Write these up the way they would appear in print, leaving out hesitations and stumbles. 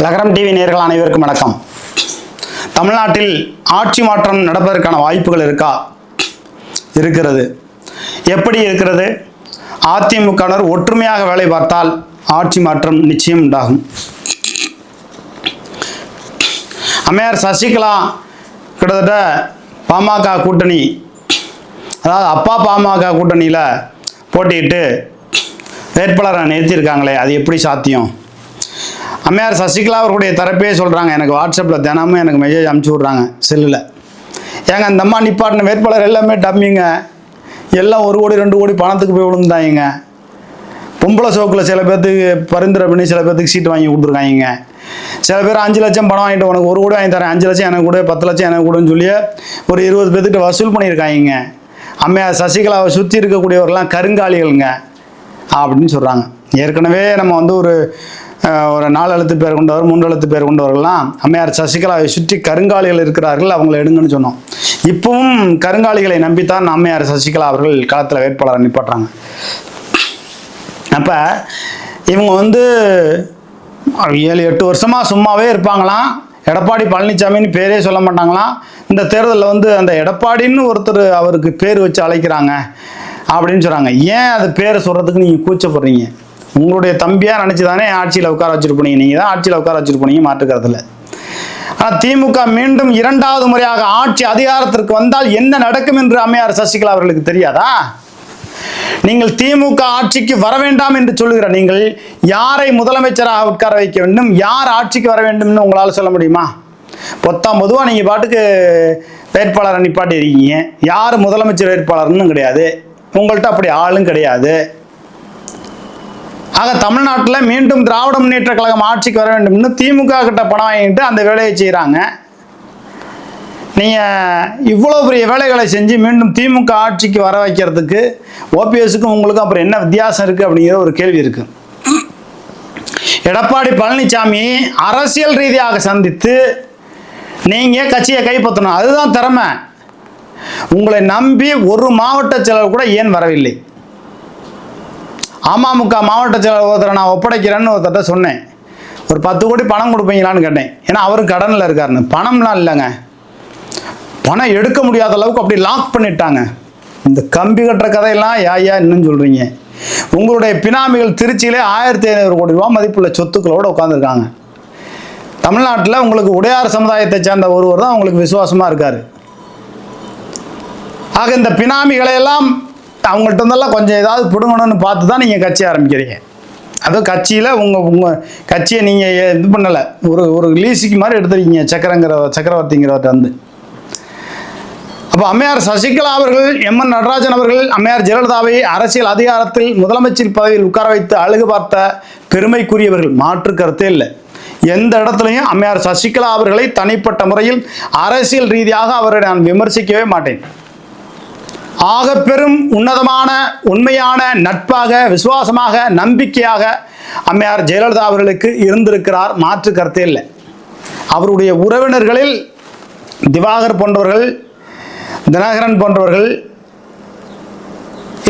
லகரம் டிவி நேயர்கள் அனைவருக்கும் வணக்கம். தமிழ்நாட்டில் ஆட்சி மாற்றம் நடப்பதற்கான வாய்ப்புகள் இருக்கா? இருக்கிறது. எப்படி இருக்கிறது? அதிமுகவினர் ஒற்றுமையாக வேலை பார்த்தால் ஆட்சி மாற்றம் நிச்சயம் உண்டாகும். அம்மையார் சசிகலா கிட்டத்தட்ட பாமக கூட்டணி, அதாவது அப்பா பாமக கூட்டணியில் போட்டிட்டு வேட்பாளரை நிறுத்தியிருக்காங்களே, அது எப்படி சாத்தியம்? அம்மையார் சசிகலா அவர்களுடைய தரப்பே சொல்கிறாங்க. எனக்கு வாட்ஸ்அப்பில் தினமும் எனக்கு மெசேஜ் அனுப்பிச்சி விட்றாங்க செல்லில். ஏங்க அந்த அம்மா நிப்பாட்டின வேட்பாளர் எல்லாமே டம்மிங்க, எல்லாம் 1 கோடி 2 கோடி பணத்துக்கு போய் விழுந்தாங்க. பொம்பளை சோக்கில் சில பேர்த்துக்கு பரிந்துரை பண்ணி சில பேர்த்துக்கு சீட்டு வாங்கி கொடுத்துருக்காங்க. சில பேர் 5 லட்சம் பணம் வாங்கிட்டு உனக்கு 1 கோடி வாங்கி தரேன், 5 லட்சம் எனக்கு கூட, 10 லட்சம் எனக்கு கூடன்னு சொல்லி ஒரு 20 பேர்த்துக்கிட்ட வசூல் பண்ணியிருக்காங்க. அம்மையார் சசிகலாவை சுற்றி இருக்கக்கூடியவர்கள்லாம் கருங்காலிகளுங்க அப்படின்னு சொல்கிறாங்க. ஏற்கனவே நம்ம ஒரு 4 எழுத்து பேர் கொண்டவர், 3 எழுத்து பேர் கொண்டவர்கள்லாம் அம்மையார் சசிகலாவை சுற்றி கருங்காலிகள் இருக்கிறார்கள், அவங்களை எடுங்கன்னு சொன்னோம். இப்பவும் கருங்காலிகளை நம்பித்தான் அம்மையார் சசிகலா அவர்கள் களத்தில் வேட்பாளரை நிப்பாட்டுறாங்க. அப்போ இவங்க 7-8 வருஷமாக சும்மாவே இருப்பாங்களாம். எடப்பாடி பழனிசாமின்னு பேரே சொல்ல மாட்டாங்களாம். இந்த தேர்தலில் அந்த எடப்பாடின்னு ஒருத்தர் அவருக்கு பேர் வச்சு அழைக்கிறாங்க அப்படின்னு சொல்கிறாங்க. ஏன் அது பேரை சொல்கிறதுக்கு நீங்கள் கூச்சப்படுறீங்க? உங்களுடைய தம்பியாக நினச்சி தானே ஆட்சியில் உட்கார வச்சுட்டு போனீங்க. நீங்கள் தான் ஆட்சியில் உட்கார வச்சுட்டு போனீங்க, மாற்றுக்கிறதுல. ஆனால் திமுக மீண்டும் 2வது முறையாக ஆட்சி அதிகாரத்திற்கு வந்தால் என்ன நடக்கும் என்று அம்மையார் சசிகலா அவர்களுக்கு தெரியாதா? நீங்கள் திமுக ஆட்சிக்கு வர வேண்டாம் என்று சொல்லுகிற நீங்கள் யாரை முதலமைச்சராக உட்கார வைக்க வேண்டும், யார் ஆட்சிக்கு வர வேண்டும்னு உங்களால் சொல்ல முடியுமா? பொதுவாக நீங்கள் பாட்டுக்கு வேட்பாளரை நிப்பாட்டி இருக்கீங்க. யார் முதலமைச்சர் வேட்பாளர்னு கிடையாது, உங்கள்கிட்ட அப்படி ஆளும் கிடையாது. ஆக தமிழ்நாட்டில் மீண்டும் திராவிட முன்னேற்ற கழகம் ஆட்சிக்கு வர வேண்டும்னு திமுக கிட்ட பணம் வாங்கிட்டு அந்த வேலையை செய்கிறாங்க. நீங்கள் இவ்வளோ பெரிய வேலைகளை செஞ்சு மீண்டும் திமுக ஆட்சிக்கு வர வைக்கிறதுக்கு ஓபிஎஸ்க்கும் உங்களுக்கும் அப்புறம் என்ன வித்தியாசம் இருக்குது அப்படிங்கிற ஒரு கேள்வி இருக்குது. எடப்பாடி பழனிசாமி அரசியல் ரீதியாக சந்தித்து நீங்கள் கட்சியை கைப்பற்றணும், அதுதான் திறமை. உங்களை நம்பி ஒரு மாவட்ட செயலர் கூட ஏன் வரவில்லை? அமமுக மாவட்ட செயலர் ஒருத்தரை நான் ஒப்படைக்கிறேன்னு ஒருத்தட்ட சொன்னேன். ஒரு 10 கோடி பணம் கொடுப்பீங்களான்னு கேட்டேன். ஏன்னா அவரும் கடனில் இருக்காருன்னு. பணம்லாம் இல்லைங்க, பணம் எடுக்க முடியாத அளவுக்கு அப்படி லாக் பண்ணிட்டாங்க. இந்த கம்பி கட்டுற கதையெல்லாம் ஏன் இன்னும் சொல்கிறீங்க? உங்களுடைய பினாமிகள் திருச்சியிலே 1500 கோடி ரூபா மதிப்புள்ள சொத்துக்களோடு உட்காந்துருக்காங்க. தமிழ்நாட்டில் உங்களுக்கு உடையார் சமுதாயத்தை சேர்ந்த ஒருவர் தான் உங்களுக்கு விசுவாசமாக இருக்கார். ஆக இந்த பினாமிகளையெல்லாம் அவங்கள்ட்ட இருந்தெல்லாம் கொஞ்சம் ஏதாவது பிடுங்கணும்னு பார்த்து தான் நீங்கள் கட்சி ஆரம்பிக்கிறீங்க. அதுவும் கட்சியில் உங்கள் கட்சியை நீங்கள் இது பண்ணலை, ஒரு லீஸுக்கு மாதிரி எடுத்துருக்கீங்க சக்கரவர்த்திங்கிறவர்கிட்ட அப்போ அம்மையார் சசிகலா அவர்கள், எம்என் நடராஜன் அவர்கள் அம்மையார் ஜெயலலிதாவை அரசியல் அதிகாரத்தில் முதலமைச்சர் பதவியில் உட்கார வைத்து அழகு பார்த்த பெருமைக்குரியவர்கள், மாற்று கருத்தே இல்லை. எந்த இடத்துலையும் அம்மையார் சசிகலா அவர்களை தனிப்பட்ட முறையில் அரசியல் ரீதியாக அவரை நான் விமர்சிக்கவே மாட்டேன். ஆக பெரும் உன்னதமான உண்மையான நட்பாக, விசுவாசமாக, நம்பிக்கையாக அம்மையார் ஜெயலலிதா அவர்களுக்கு இருந்திருக்கிறார், மாற்று கருத்தே இல்லை. அவருடைய உறவினர்களில் திவாகர் போன்றவர்கள், தினகரன் போன்றவர்கள்,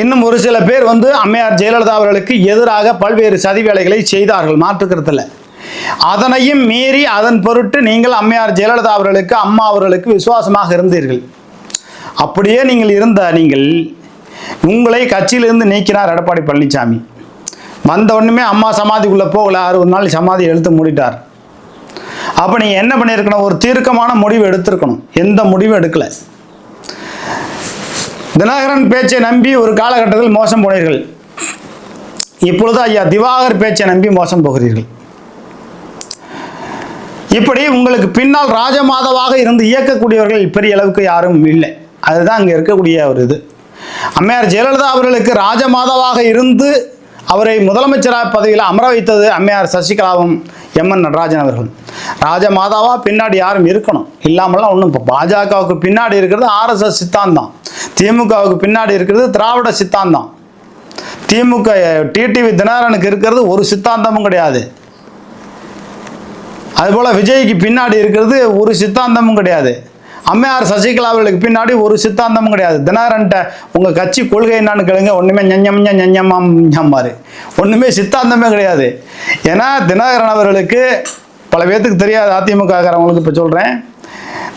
இன்னும் ஒரு சில பேர் அம்மையார் ஜெயலலிதா அவர்களுக்கு எதிராக பல்வேறு சதி வேலைகளை செய்தார்கள், மாற்று கருத்தில். அதனையும் மீறி அதன் பொருட்டு நீங்கள் அம்மையார் ஜெயலலிதா அவர்களுக்கு, அம்மா அவர்களுக்கு விசுவாசமாக இருந்தீர்கள். அப்படியே நீங்கள் உங்களை கட்சியிலிருந்து நீக்கினார் எடப்பாடி பழனிசாமி. வந்த உடனே அம்மா சமாதிக்குள்ளே போகல, 60 நாள் சமாதி எழுத்து மூடிட்டார். அப்போ நீங்கள் என்ன பண்ணியிருக்கணும்? ஒரு தீர்க்கமான முடிவு எடுத்திருக்கணும். எந்த முடிவும் எடுக்கலை. தினகரன் பேச்சை நம்பி ஒரு காலகட்டத்தில் மோசம் போனீர்கள். இப்பொழுது ஐயா திவாகர் பேச்சை நம்பி மோசம் போகிறீர்கள். இப்படி உங்களுக்கு பின்னால் ராஜமாதாவாக இருந்து இயக்கக்கூடியவர்கள் பெரிய அளவுக்கு யாரும் இல்லை. அதுதான் அங்கே இருக்கக்கூடிய ஒரு இது. அம்மையார் ஜெயலலிதா அவர்களுக்கு ராஜமாதாவாக இருந்து அவரை முதலமைச்சராக பதவியில் அமர வைத்தது அம்மையார் சசிகலாவும் எம்என் நடராஜன் அவர்கள். ராஜமாதாவா பின்னாடி யாரும் இருக்கணும், இல்லாமலாம் ஒன்றும். இப்போ பாஜகவுக்கு பின்னாடி இருக்கிறது ஆர்எஸ்எஸ் சித்தாந்தம், திமுகவுக்கு பின்னாடி இருக்கிறது திராவிட சித்தாந்தம். திமுக டிடிவி தினகரனுக்கு இருக்கிறது ஒரு சித்தாந்தமும் கிடையாது. அதுபோல் விஜய்க்கு பின்னாடி இருக்கிறது ஒரு சித்தாந்தமும் கிடையாது. அம்மையார் சசிகலா அவர்களுக்கு பின்னாடி ஒரு சித்தாந்தமும் கிடையாது. தினகரன்ட்ட உங்கள் கட்சி கொள்கை என்னான்னு கேளுங்க, ஒன்றுமே ஞம்மாரு, ஒன்றுமே சித்தாந்தமே கிடையாது. ஏன்னா தினகரன் அவர்களுக்கு பல பேர்த்துக்கு தெரியாது அதிமுககாரவங்களுக்கு இப்போ சொல்கிறேன்.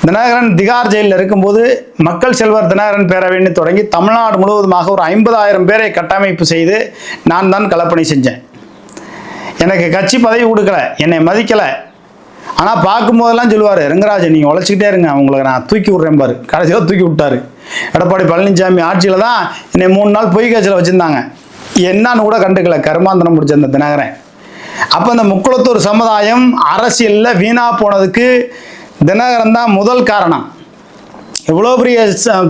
தினகரன் திகார் ஜெயிலில் இருக்கும்போது மக்கள் செல்வர் தினகரன் பேரவைன்னு தொடங்கி தமிழ்நாடு முழுவதுமாக ஒரு 50,000 பேரை கட்டமைப்பு செய்து நான் தான் களப்பணி செஞ்சேன். எனக்கு கட்சி பதவி கொடுக்கல, என்னை மதிக்கலை. ஆனால் பார்க்கும்போதெல்லாம் சொல்லுவார், ரங்கராஜன் நீங்கள் உழைச்சிக்கிட்டே இருங்க, உங்களுக்கு நான் தூக்கி விட்றேன் பாரு. கடைசியாக தூக்கி விட்டார். எடப்பாடி பழனிசாமி ஆட்சியில் தான் என்னை 3 நாள் பொய் காய்ச்சல் வச்சுருந்தாங்க. என்னன்னு கூட கண்டுக்கல, கருமாந்தனம் முடிச்ச அந்த தினகரன். அப்போ இந்த முக்குளத்தூர் சமுதாயம் அரசியலில் வீணாக போனதுக்கு தினகரன் தான் முதல் காரணம். எவ்வளோ பெரிய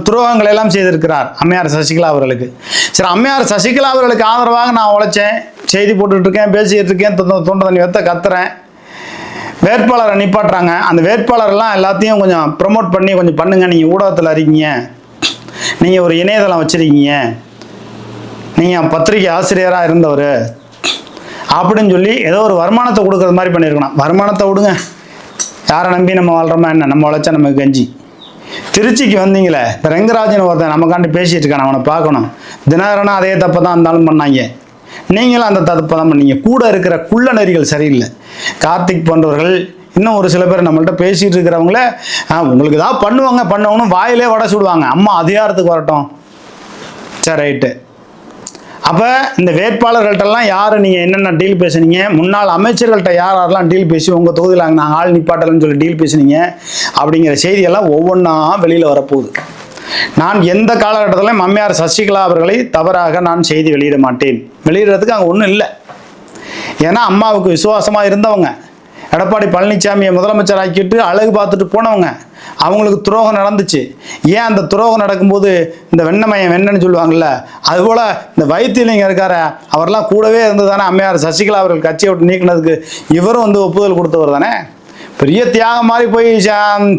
துரோகங்களை எல்லாம் செய்திருக்கிறார் அம்மையார் சசிகலா அவர்களுக்கு. சரி, அம்மையார் சசிகலா அவர்களுக்கு ஆதரவாக நான் உழைச்சேன், செய்தி போட்டுட்ருக்கேன், பேசிக்கிட்டு இருக்கேன், தொண்டை தண்ணி வைத்த கத்துறேன். வேட்பாளரை நிப்பாட்டுறாங்க. அந்த வேட்பாளரெல்லாம் எல்லாத்தையும் கொஞ்சம் ப்ரமோட் பண்ணி கொஞ்சம் பண்ணுங்கள், நீங்கள் ஊடகத்தில் இருக்கீங்க, நீங்கள் ஒரு இணையதளம் வச்சுருக்கீங்க, நீங்கள் பத்திரிகை ஆசிரியராக இருந்தவர் அப்படின்னு சொல்லி ஏதோ ஒரு வருமானத்தை கொடுக்குற மாதிரி பண்ணியிருக்கணும். வருமானத்தை விடுங்க, யாரை நம்பி நம்ம வாழ்கிறோமா என்ன, நம்ம உழைச்சா நமக்கு கஞ்சி. திருச்சிக்கு வந்தீங்களே, இப்போ ரங்கராஜன் ஒருத்தன் நமக்காண்டி பேசிகிட்டு இருக்கான், அவனை பார்க்கணும். தினகரனா அதே தப்பை தான் இருந்தாலும் பண்ணாங்க, நீங்களும் அந்த தப்பை தான் பண்ணீங்க. கூட இருக்கிற குள்ள நெறிகள் சரியில்லை. கார்த்திக் போன்றவர்கள் இன்னும் ஒரு சில பேர் நம்மள்ட்ட பேசிகிட்டு இருக்கிறவங்கள உங்களுக்கு தான் பண்ணுவாங்க, பண்ணவனும் வாயிலே வடை சுடுவாங்க. அம்மா அதிகாரத்துக்கு வரட்டும், சரி ரைட்டு. அப்போ இந்த வேட்பாளர்கள்ட்டெல்லாம் யார் நீங்கள் என்னென்ன டீல் பேசுனீங்க, முன்னாள் அமைச்சர்கள்ட்ட யாரெல்லாம் டீல் பேசி உங்கள் தொகுதியில் நாங்கள் ஆள் நிப்பாட்டலன்னு சொல்லி டீல் பேசுனீங்க அப்படிங்கிற செய்தியெல்லாம் ஒவ்வொன்றா வெளியில் வரப்போகுது. நான் எந்த காலகட்டத்திலும் அம்மையார் சசிகலா அவர்களை தவறாக நான் செய்தி வெளியிட மாட்டேன். வெளியிடுறதுக்கு அங்கே ஒன்றும் இல்லை. ஏன்னா அம்மாவுக்கு விசுவாசமாக இருந்தவங்க, எடப்பாடி பழனிசாமியை முதலமைச்சர் ஆக்கிட்டு அழகு பார்த்துட்டு போனவங்க, அவங்களுக்கு துரோகம் நடந்துச்சு. ஏன் அந்த துரோகம் நடக்கும்போது இந்த வெண்ணமயம் வெண்ணன்னு சொல்லுவாங்கள்ல, அதுபோல் இந்த வைத்தியலிங்க இருக்கார அவரெல்லாம் கூடவே இருந்து தானே அம்மையார் சசிகலா அவர்கள் கட்சியை விட்டு நீக்கினதுக்கு இவரும் ஒப்புதல் கொடுத்தவர் தானே. பெரிய தியாகம் மாதிரி போய்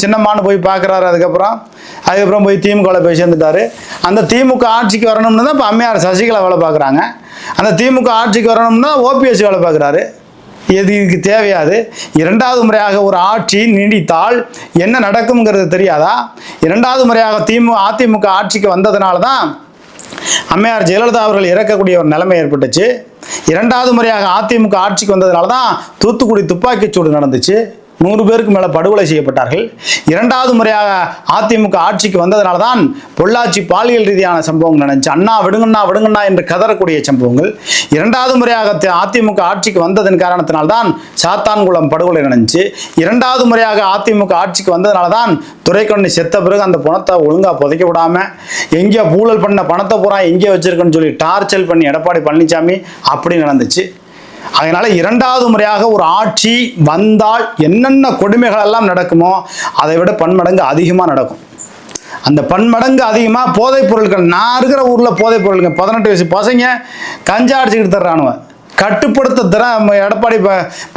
சின்னம்மான்னு போய் பார்க்குறாரு. அதுக்கப்புறம் போய் திமுகவில் போய் சேர்ந்துட்டாரு. அந்த திமுக ஆட்சிக்கு வரணும்னு தான் இப்போ அம்மையார் சசிகலா வேலை பார்க்குறாங்க. அந்த திமுக ஆட்சிக்கு வரணும்னா ஓபிஎஸ் வேலை பார்க்குறாரு. எது இதுக்கு தேவையாது? 2வது முறையாக ஒரு ஆட்சி நீடித்தால் என்ன நடக்கும்ங்கிறது தெரியாதா? 2வது முறையாக அதிமுக ஆட்சிக்கு வந்ததுனால தான் அம்மையார் ஜெயலலிதா அவர்கள் இறக்கக்கூடிய ஒரு நிலைமை ஏற்பட்டுச்சு. 2வது முறையாக அதிமுக ஆட்சிக்கு வந்ததுனால தான் தூத்துக்குடி துப்பாக்கிச்சூடு நடந்துச்சு, 100 பேருக்கு மேலே படுகொலை செய்யப்பட்டார்கள். 2வது முறையாக அதிமுக ஆட்சிக்கு வந்ததுனால தான் பொள்ளாச்சி பாலியல் ரீதியான சம்பவங்கள் நடந்துச்சு, அண்ணா விடுங்கண்ணா விடுங்கண்ணா என்று கதறக்கூடிய சம்பவங்கள். 2வது முறையாக அதிமுக ஆட்சிக்கு வந்ததன் காரணத்தினால்தான் சாத்தான்குளம் படுகொலை நடந்துச்சு. 2வது முறையாக அதிமுக ஆட்சிக்கு வந்ததுனால தான் துரைக்கண்ணு செத்த பிறகு அந்த பணத்தை ஒழுங்காக புதைக்க விடாமல் எங்கே ஊழல் பண்ண பணத்தை பூரா எங்கே வச்சிருக்குன்னு சொல்லி டார்ச்சர் பண்ணி எடப்பாடி பழனிசாமி அப்படி நடந்துச்சு. அதனால 2வது முறையாக ஒரு ஆட்சி வந்தால் என்னென்ன கொடுமைகள் எல்லாம் நடக்குமோ அதை விட பன்மடங்கு அதிகமாக நடக்கும். அந்த பன்மடங்கு அதிகமாக போதைப் பொருட்கள், நான் இருக்கிற ஊரில் போதைப் பொருட்கள் 18 வயசு பசங்க கஞ்சா அடிச்சுக்கிட்டு தர்றானுவ. கட்டுப்படுத்த எடப்பாடி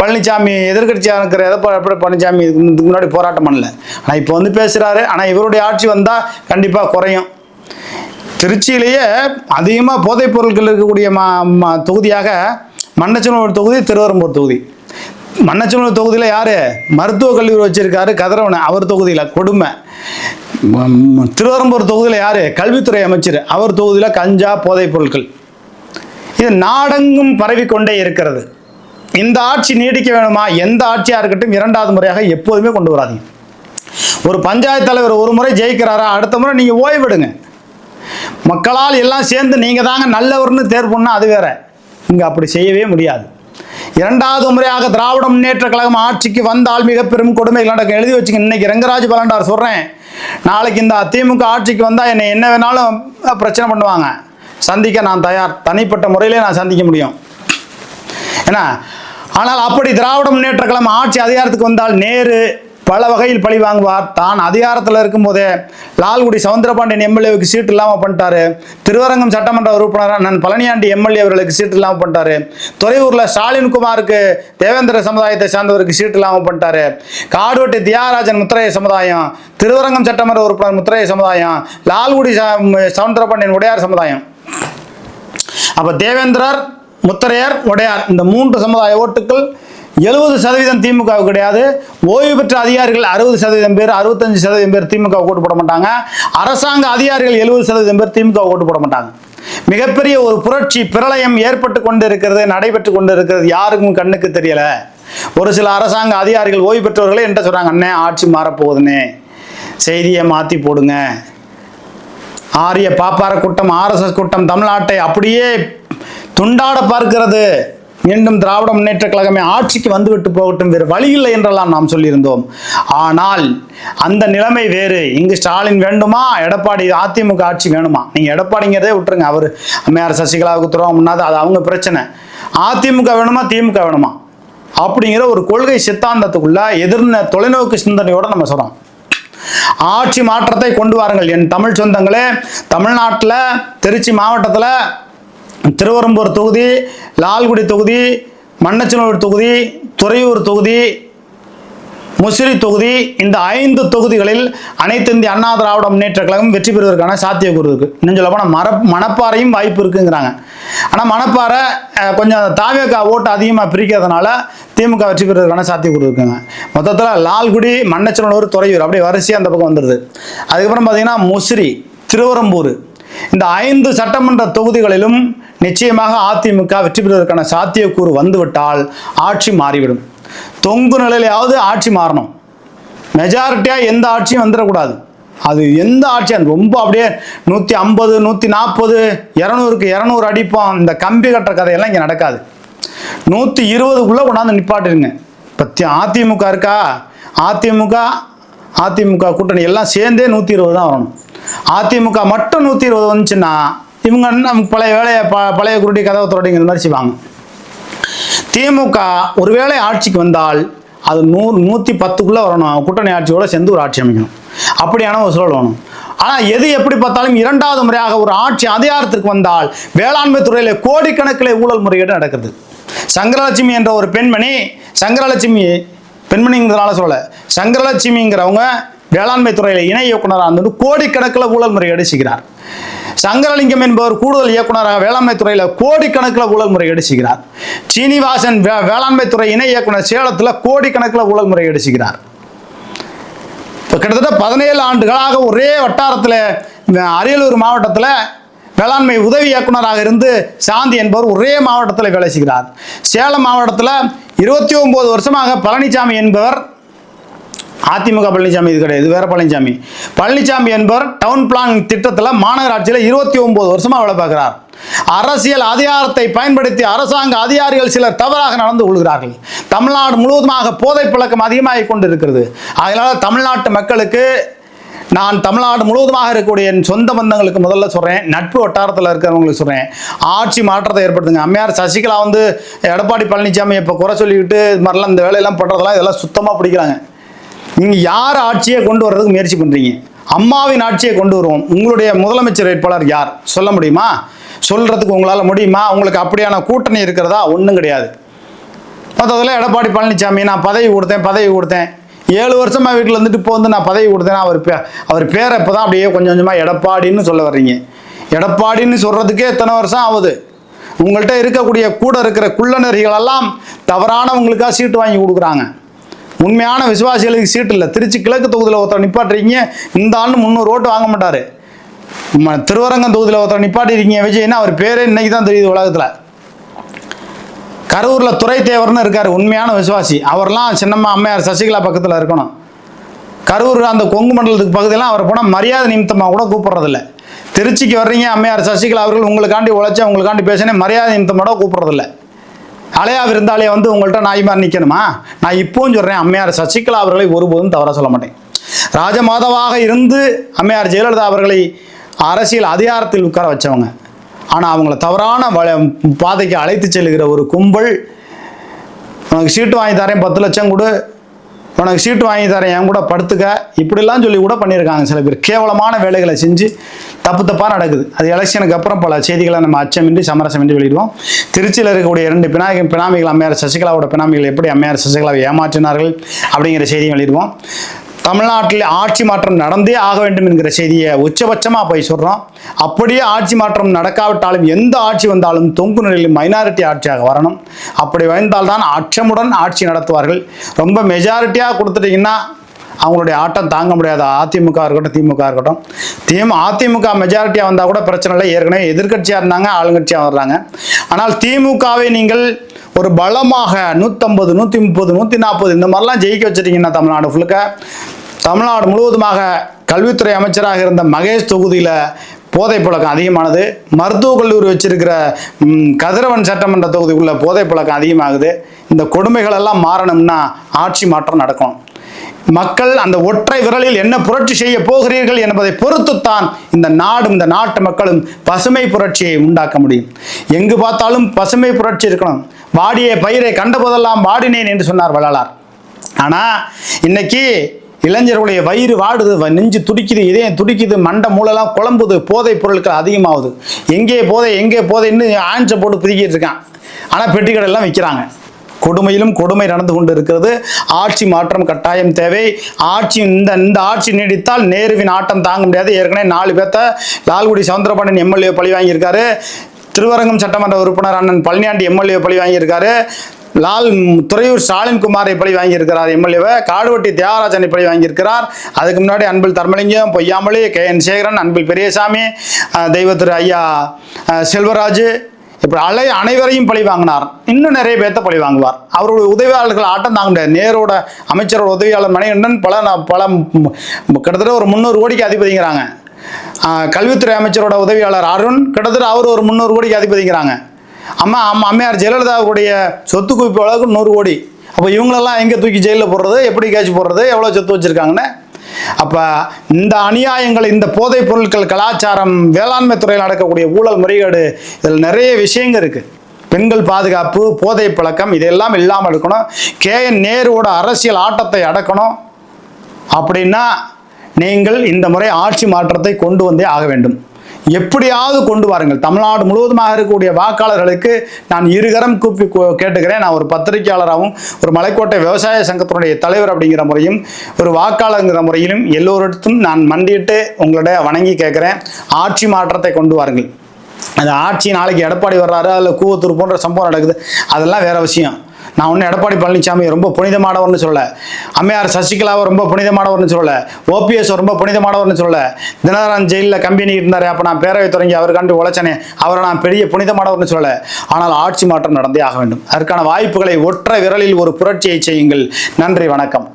பழனிசாமி எதிர்கட்சியாக இருக்கிற எடப்பாடி பழனிசாமி இதுக்கு முன்னாடி போராட்டம் பண்ணல, ஆனால் இப்போ வந்து பேசுகிறாரு. ஆனால் இவருடைய ஆட்சி வந்தால் கண்டிப்பாக குறையும். திருச்சியிலேயே அதிகமாக போதைப் பொருட்கள் இருக்கக்கூடிய தொகுதியாக மண்ணச்சநல்லூர் தொகுதி, திருவெரும்பூர் தொகுதி. மண்ணச்சநல்லூர் தொகுதியில் யார் மருத்துவக் கல்லூரி வச்சிருக்காரு கதிரவன், அவர் தொகுதியில் கொடுமை. திருவெரும்பூர் தொகுதியில் யார் கல்வித்துறை அமைச்சர், அவர் தொகுதியில் கஞ்சா போதைப் பொருட்கள். இது நாடெங்கும் பரவிக்கொண்டே இருக்கிறது. இந்த ஆட்சி நீடிக்க வேணுமா? எந்த ஆட்சியாக இருக்கட்டும் 2வது முறையாக எப்போதுமே கொண்டு வராதீங்க. ஒரு பஞ்சாயத்து தலைவர் ஒரு முறை ஜெயிக்கிறாரா, அடுத்த முறை நீங்கள் ஓய்விடுங்க. மக்களால் எல்லாம் சேர்ந்து நீங்கள் தாங்க நல்லவர்னு தேர்வு பண்ணால் அது வேற. இங்கே அப்படி செய்யவே முடியாது. 2வது முறையாக திராவிட முன்னேற்ற கழகம் ஆட்சிக்கு வந்தால் மிக பெரும் கொடுமைகள் நடக்கும். எழுதி வச்சுங்க. இன்னைக்கு ரங்கராஜ் பலண்டார் சொல்கிறேன், நாளைக்கு இந்த அதிமுக ஆட்சிக்கு வந்தால் என்னை என்ன வேணாலும் பிரச்சனை பண்ணுவாங்க, சந்திக்க நான் தயார். தனிப்பட்ட முறையிலே நான் சந்திக்க முடியும். ஏன்னா ஆனால் அப்படி திராவிட முன்னேற்ற கழகம் ஆட்சி அதிகாரத்துக்கு வந்தால் நேரு பல வகையில் பழி வாங்குவார். தான் அதிகாரத்தில் இருக்கும்போதே லால்குடி சவுந்தரபாண்டியன் எம்எல்ஏவுக்கு சீட்டு இல்லாமல் பண்ணிட்டாரு. திருவரங்கம் சட்டமன்ற உறுப்பினராக நான் பழனியாண்டி எம்எல்ஏ அவர்களுக்கு சீட்டு இல்லாமல் பண்ணிட்டாரு. துறையூரில் ஸ்டாலின்குமாருக்கு தேவேந்திர சமுதாயத்தை சார்ந்தவருக்கு சீட்டு இல்லாமல் பண்ணிட்டாரு. காடுவெட்டி தியாகராஜன் முத்திரைய சமுதாயம், திருவரங்கம் சட்டமன்ற உறுப்பினர் முத்திரைய சமுதாயம், லால்குடி சவுந்தரபாண்டியன் உடையார் சமுதாயம். அப்போ தேவேந்திரர், முத்திரையர், உடையார் இந்த 3 சமுதாய ஓட்டுக்கள் 70% திமுகவுக்கு கிடையாது. ஓய்வு பெற்ற அதிகாரிகள் 60% பேர், 65% பேர் திமுக ஓட்டு போட மாட்டாங்க. அரசாங்க அதிகாரிகள் 70% பேர் திமுக ஓட்டு போட மாட்டாங்க. மிகப்பெரிய ஒரு புரட்சி பிரளயம் ஏற்பட்டு கொண்டு இருக்கிறது, நடைபெற்று கொண்டு இருக்கிறது, யாருக்கும் கண்ணுக்கு தெரியல. ஒரு சில அரசாங்க அதிகாரிகள் ஓய்வு பெற்றவர்களே என்ன சொல்கிறாங்க, அண்ணே ஆட்சி மாறப்போகுதுன்னே, செய்தியை மாற்றி போடுங்க. ஆரிய பாப்பார கூட்டம், ஆர்எஸ்எஸ் கூட்டம் தமிழ்நாட்டை அப்படியே துண்டாட பார்க்கிறது. மீண்டும் திராவிட முன்னேற்ற கழகமே ஆட்சிக்கு வந்துவிட்டு போகட்டும், வேறு வழி இல்லை என்றெல்லாம் நாம் சொல்லியிருந்தோம். ஆனால் அந்த நிலைமை வேறு. இங்கு ஸ்டாலின் வேண்டுமா, எடப்பாடி அதிமுக ஆட்சி வேணுமா? நீங்கள் எடப்பாடிங்கிறதே விட்டுருங்க, அவர் அம்மையார் சசிகலாவுக்கு துரோகம் முன்னாது அது அவங்க பிரச்சனை. அதிமுக வேணுமா திமுக வேணுமா அப்படிங்கிற ஒரு கொள்கை சித்தாந்தத்துக்குள்ள எதிர்ந்த தொலைநோக்கு சிந்தனையோட நம்ம சொல்கிறோம். ஆட்சி மாற்றத்தை கொண்டு வாருங்கள் என் தமிழ் சொந்தங்களே. தமிழ்நாட்டில் திருச்சி மாவட்டத்தில் திருவெரும்பூர் தொகுதி, லால்குடி தொகுதி, மண்ணச்சநல்லூர் தொகுதி, துறையூர் தொகுதி, முசிறி தொகுதி, இந்த 5 தொகுதிகளில் அனைத்து இந்திய அண்ணா திராவிட முன்னேற்ற கழகம் வெற்றி பெறுவதற்கான சாத்தியக்கூறு இருக்குது. இன்னும் சொல்ல போனால் மணப்பாறையும் வாய்ப்பு இருக்குங்கிறாங்க. ஆனால் மணப்பாறை கொஞ்சம் தாவேகா ஓட்டு அதிகமாக பிரிக்கிறதுனால திமுக வெற்றி பெறுவதற்கான சாத்தியக்கூறு இருக்குங்க. மொத்தத்தில் லால்குடி, மண்ணச்சநல்லூர், துறையூர் அப்படியே வரிசையாக அந்த பக்கம் வந்துடுது. அதுக்கப்புறம் பார்த்தீங்கன்னா முசிறி, திருவெரும்பூர், இந்த 5 சட்டமன்ற தொகுதிகளிலும் நிச்சயமாக அதிமுக வெற்றி பெறுவதற்கான சாத்தியக்கூறு வந்துவிட்டால் ஆட்சி மாறிவிடும். தொங்கு நிலையிலாவது ஆட்சி மாறணும். மெஜாரிட்டியாக எந்த ஆட்சியும் வந்துடக்கூடாது. அது எந்த ஆட்சியும் ரொம்ப அப்படியே 150, 140, 200க்கு 200 அடிப்போம், இந்த கம்பி கட்டுற கதையெல்லாம் இங்கே நடக்காது. 120க்குள்ளே கொண்டாந்து நிப்பாட்டிருங்க. இப்போ அதிமுக இருக்கா, அதிமுக கூட்டணி எல்லாம் சேர்ந்தே 120 தான் வரணும். அதிமுக மட்டும் 120 வந்துச்சுன்னா இவங்க நம்ம பழைய வேலையை பழைய குருடி கதவை துரடிங்கிற மாதிரி செய்வாங்க. திமுக ஒருவேளை ஆட்சிக்கு வந்தால் அது 110க்குள்ளே வரணும். கூட்டணி ஆட்சியோட சேர்ந்து ஒரு ஆட்சி அமைக்கணும். அப்படியான ஒரு சூழல் வேணும். ஆனால் எது எப்படி பார்த்தாலும் 2வது முறையாக ஒரு ஆட்சி அதிகாரத்திற்கு வந்தால் வேளாண்மை துறையில் கோடிக்கணக்கில் ஊழல் முறைகேடு நடக்கிறது. சங்கரலட்சுமி என்ற ஒரு பெண்மணி, சங்கரலட்சுமி பெண்மணிங்கிறதுனால சொல்லலை, சங்கரலட்சுமிங்கிறவங்க வேளாண்மை துறையில் இணை இயக்குனராக இருந்துட்டு கோடிக்கணக்கில் ஊழல் முறைகேடு செய்கிறார். சங்கரலிங்கம் என்பவர் கூடுதல் இயக்குனராக வேளாண்மை துறையில் கோடிக்கணக்கில் ஊழல் முறைகேடு செய்கிறார். சீனிவாசன் வேளாண்மை துறை இணை இயக்குனர் சேலத்தில் கோடிக்கணக்கில் ஊழல் முறைகேடு செய்கிறார். இப்போ கிட்டத்தட்ட 17 ஆண்டுகளாக ஒரே வட்டாரத்தில் அரியலூர் மாவட்டத்தில் வேளாண்மை உதவி இயக்குனராக இருந்து சாந்தி என்பவர் ஒரே மாவட்டத்தில் வேலை செய்கிறார். சேலம் மாவட்டத்தில் 29 வருஷமாக பழனிசாமி என்பவர், அதிமுக பழனிசாமி இது கிடையாது, இது வேற பழனிசாமி என்பவர் டவுன் பிளான் திட்டத்தில் மாநகராட்சியில் 29 வருஷமாக வேலை பார்க்கிறார். அரசியல் அதிகாரத்தை பயன்படுத்தி அரசாங்க அதிகாரிகள் சிலர் தவறாக நடந்து கொள்கிறார்கள். தமிழ்நாடு முழுவதுமாக போதை பழக்கம் அதிகமாகிக் கொண்டு இருக்கிறது. அதனால தமிழ்நாட்டு மக்களுக்கு, நான் தமிழ்நாடு முழுவதுமாக இருக்கக்கூடிய என் சொந்த பந்தங்களுக்கு முதல்ல சொல்கிறேன், நட்பு வட்டாரத்தில் இருக்கிறவங்களுக்கு சொல்கிறேன், ஆட்சி மாற்றத்தை ஏற்படுத்துங்க. அம்மையார் சசிகலா எடப்பாடி பழனிசாமி இப்போ குறை சொல்லிக்கிட்டு இது மாதிரிலாம் இந்த வேலையெல்லாம் பண்ணுறதெல்லாம் இதெல்லாம் சுத்தமாக பிடிக்கிறாங்க. நீங்கள் யார் ஆட்சியை கொண்டு வர்றதுக்கு முயற்சி பண்ணுறீங்க? அம்மாவின் ஆட்சியை கொண்டு வருவோம். உங்களுடைய முதலமைச்சர் வேட்பாளர் யார் சொல்ல முடியுமா? சொல்கிறதுக்கு உங்களால் முடியுமா? உங்களுக்கு அப்படியான கூட்டணி இருக்கிறதா? ஒன்றும் கிடையாது. மொத்தத்தில் எடப்பாடி பழனிசாமி நான் பதவி கொடுத்தேன் 7 வருஷமாக வீட்டில் இருந்துட்டு இப்போ நான் பதவி கொடுத்தேன்னா அவர் பேரை இப்போ தான் அப்படியே கொஞ்சம் கொஞ்சமாக எடப்பாடின்னு சொல்ல வர்றீங்க. எடப்பாடின்னு சொல்கிறதுக்கே எத்தனை வருஷம் ஆகுது? உங்கள்கிட்ட இருக்கக்கூடிய கூட இருக்கிற குள்ளநெறிகளெல்லாம் தவறானவங்களுக்காக சீட்டு வாங்கி கொடுக்குறாங்க. உண்மையான விசுவாசிகளுக்கு சீட்டு இல்லை. திருச்சி கிழக்கு தொகுதியில் ஒருத்தர் நிப்பாட்டுறீங்க, இந்த ஆண்டு 300 ஓட்டு வாங்க மாட்டார். திருவரங்கம் தொகுதியில் ஒருத்தர் நிப்பாட்டிருக்கீங்க விஜய்னா அவர் பேரே இன்னைக்கு தான் தெரியுது உலகத்தில். கரூரில் துறை தேவர்னு இருக்கார், உண்மையான விசுவாசி. அவர்லாம் சின்னம்மா அம்மையார் சசிகலா பக்கத்தில் இருக்கணும். கரூர் அந்த கொங்கு மண்டலத்துக்கு பகுதியெல்லாம் அவர் போனால் மரியாதை நிமித்தமாக கூட கூப்பிட்றதில்ல. திருச்சிக்கு வர்றீங்க, அம்மையார் சசிகலா அவர்கள் உங்களுக்காண்டி உழைச்சா உங்களுக்காண்டி பேசினேன், மரியாதை நிமித்தமாக கூப்பிட்றதில்ல. அலையா விருந்தாலே உங்கள்கிட்ட நாய்மார் நிற்கணுமா? நான் இப்போவும் சொல்கிறேன், அம்மையார் சசிகலா அவர்களை ஒருபோதும் தவற சொல்ல மாட்டேன். ராஜமாதாவாக இருந்து அம்மையார் ஜெயலலிதா அவர்களை அரசியல் அதிகாரத்தில் உட்கார வச்சவங்க. ஆனால் அவங்கள தவறான பாதைக்கு அழைத்து செல்கிற ஒரு கும்பல், உனக்கு சீட்டு வாங்கி தரேன் 10 லட்சம் கொடு, உனக்கு சீட்டு வாங்கி தரேன் என் கூட படுத்துக்க, இப்படிலாம் சொல்லி கூட பண்ணியிருக்காங்க. சில பேர் கேவலமான வேலைகளை செஞ்சு தப்பாக நடக்குது. அது எலெக்ஷனுக்கு அப்புறம் பல செய்திகளை நம்ம அச்சமின்றி சமரசமின்றி வெளியிடுவோம். திருச்சியில் இருக்கக்கூடிய 2 பினாமிகள், அம்மையார் சசிகலாவோட பினாமிகள் எப்படி அம்மையார் சசிகலாவை ஏமாற்றினார்கள் அப்படிங்கிற செய்தியை வெளியிடுவோம். தமிழ்நாட்டில் ஆட்சி மாற்றம் நடந்தே ஆக வேண்டும் என்கிற செய்தியை உச்சபட்சமாக போய் சொல்கிறோம். அப்படியே ஆட்சி மாற்றம் நடக்காவிட்டாலும் எந்த ஆட்சி வந்தாலும் தொங்கு நிலையில் மைனாரிட்டி ஆட்சியாக வரணும். அப்படி வந்தால்தான் அச்சமுடன் ஆட்சி நடத்துவார்கள். ரொம்ப மெஜாரிட்டியாக கொடுத்துட்டிங்கன்னா அவங்களுடைய ஆட்டம் தாங்க முடியாது. அதிமுக இருக்கட்டும், திமுக இருக்கட்டும். அதிமுக மெஜாரிட்டியாக வந்தால் கூட பிரச்சனை இல்லை. ஏற்கனவே எதிர்கட்சியாக இருந்தாங்க, ஆளுங்கட்சியாக வர்றாங்க. ஆனால் திமுகவை நீங்கள் ஒரு பலமாக 150, 130, 140 இந்த மாதிரிலாம் ஜெயிக்க வச்சிட்டிங்கன்னா தமிழ்நாடு ஃபுல்லுக்க, தமிழ்நாடு முழுவதுமாக கல்வித்துறை அமைச்சராக இருந்த மகேஷ் தொகுதியில் போதை பழக்கம் அதிகமானது. மருத்துவக் கல்லூரி வச்சிருக்கிற கதிரவன் சட்டமன்ற தொகுதிக்குள்ள போதை பழக்கம் அதிகமாகுது. இந்த கொடுமைகள் எல்லாம் மாறணும்னா ஆட்சி மாற்றம் நடக்கும். மக்கள் அந்த ஒற்றை விரலில் என்ன புரட்சி செய்ய போகிறீர்கள் என்பதை பொறுத்துத்தான் இந்த நாடும் இந்த நாட்டு மக்களும் பசுமை புரட்சியை உண்டாக்க முடியும். எங்கு பார்த்தாலும் பசுமை புரட்சி இருக்கணும். வாடிய பயிரை கண்டபோதெல்லாம் வாடினேன் என்று சொன்னார் வள்ளலார். ஆனால் இன்னைக்கு இளைஞர்களுடைய வயிறு வாடுது, நெஞ்சு துடிக்குது, இதயம் துடிக்குது, மண்டை மூளைலாம் குழம்புது, போதைப் பொருட்கள் அதிகமாகுது. எங்கே போதைன்னு ஆஞ்சை போட்டு பிரிக்கிட்டு இருக்கான். ஆனால் பெட்டி கடையெல்லாம் விற்கிறாங்க. கொடுமையிலும் கொடுமை நடந்து கொண்டு இருக்கிறது. ஆட்சி மாற்றம் கட்டாயம் தேவை. இந்த ஆட்சி நீடித்தால் நேருவின் ஆட்டம் தாங்க முடியாது. ஏற்கனவே 4 பேர்த்த லால்குடி சவுந்தரபாண்டியன் எம்எல்ஏ பழி வாங்கியிருக்காரு. திருவரங்கம் சட்டமன்ற உறுப்பினர் அண்ணன் பழனியாண்டி எம்எல்ஏ பழி வாங்கியிருக்காரு. துறையூர் ஸ்டாலின் குமாரை பழி வாங்கியிருக்கிறார் எம்எல்ஏவை. காடுவெட்டி தியாகராஜனை பழி வாங்கியிருக்கிறார். அதுக்கு முன்னாடி அன்பில் தர்மலிங்கம், பொய்யாமொழி, KN சேகரன், அன்பில் பெரியசாமி, தெய்வத்திரு ஐயா செல்வராஜு, இப்படி அனைவரையும் பழி வாங்கினார். இன்னும் நிறைய பேர்த்த பழி வாங்குவார். அவருடைய உதவியாளர்கள் ஆட்டம் தாங்க முடியாது. நேரோட அமைச்சரோட உதவியாளர் மணிகண்டன் பல கிட்டத்தட்ட ஒரு 300 கோடிக்கு அதிபதிங்கிறாங்க. கல்வித்துறை அமைச்சரோட உதவியாளர் அருண் கிட்டத்தட்ட அவர் ஒரு 300 கோடிக்கு அதிபதிங்கிறாங்க. அம்மையார் ஜெயலலிதாவுடைய சொத்து குவிப்பு அளவுக்கு 100 கோடி. அப்போ இவங்களெல்லாம் எங்கே தூக்கி ஜெயிலில் போடுறது, எப்படி கேட்ச் போடுறது, எவ்வளோ சொத்து வச்சுருக்காங்கன்னு. அப்போ இந்த அநியாயங்கள், இந்த போதைப் பொருட்கள் கலாச்சாரம், வேளாண்மை துறையில் நடக்கக்கூடிய ஊழல் முறைகேடு, இதில் நிறைய விஷயங்கள் இருக்குது. பெண்கள் பாதுகாப்பு, போதை பழக்கம், இதெல்லாம் இல்லாமல் இருக்கணும். KN நேருவோட அரசியல் ஆட்டத்தை அடக்கணும். அப்படின்னா நீங்கள் இந்த முறை ஆட்சி மாற்றத்தை கொண்டு வந்தே ஆக வேண்டும். எப்படியாவது கொண்டு வாருங்கள். தமிழ்நாடு முழுவதுமாக இருக்கக்கூடிய வாக்காளர்களுக்கு நான் இருகரம் கூப்பி கேட்டுக்கிறேன். நான் ஒரு பத்திரிகையாளராகவும் ஒரு மலைக்கோட்டை விவசாய சங்கத்தினுடைய தலைவர் அப்படிங்கிற முறையும் ஒரு வாக்காளர்ங்கிற முறையிலும் எல்லோரிடத்தும் நான் மண்டிட்டு உங்களிட வணங்கி கேட்குறேன். ஆட்சி மாற்றத்தை கொண்டு வாருங்கள். அந்த ஆட்சி நாளைக்கு எடப்பாடி வர்றாரு, அதில் கூவத்தூர் போன்ற சம்பவம் நடக்குது, அதெல்லாம் வேற விஷயம். நான் ஒன்றும் எடப்பாடி பழனிசாமி ரொம்ப புனிதமானவர்னு சொல்லலை, அம்மையார் சசிகலாவை ரொம்ப புனிதமானவர்னு சொல்லலை, OPS ரொம்ப புனிதமானவர்னு சொல்லலை. தினகரன் ஜெயிலில் கம்பெனி இருந்தார், அப்போ நான் பேரவை தொடங்கி அவருக்காண்டு உழைச்சனே, அவரை நான் பெரிய புனிதமானவர்னு சொல்லலை. ஆனால் ஆட்சி மாற்றம் நடந்தே ஆக வேண்டும். அதற்கான வாய்ப்புகளை ஒற்றை விரலில் ஒரு புரட்சியை செய்யுங்கள். நன்றி, வணக்கம்.